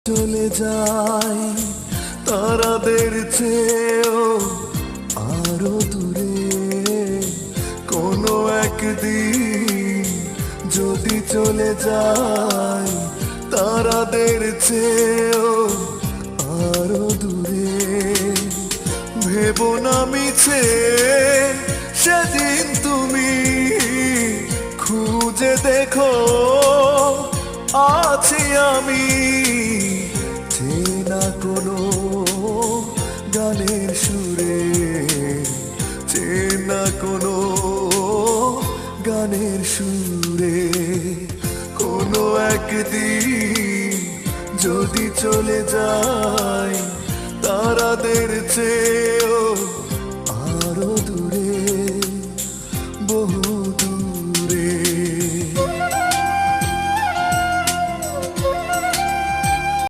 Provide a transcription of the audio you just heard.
চলে যাই তারাদের চেয়েও আরো দূরে, কোনো একদিন যদি চলে যাই তারাদের চেয়েও আরো দূরে। ভেবো না মিছে সেদিন তুমি খুঁজে দেখো আছি আমি চেনা কোনো গানের সুরে, চেনা কোনো গানের সুরে। কোনো একদিন যদি চলে যাই তারাদের চেয়েও আরো দূরে।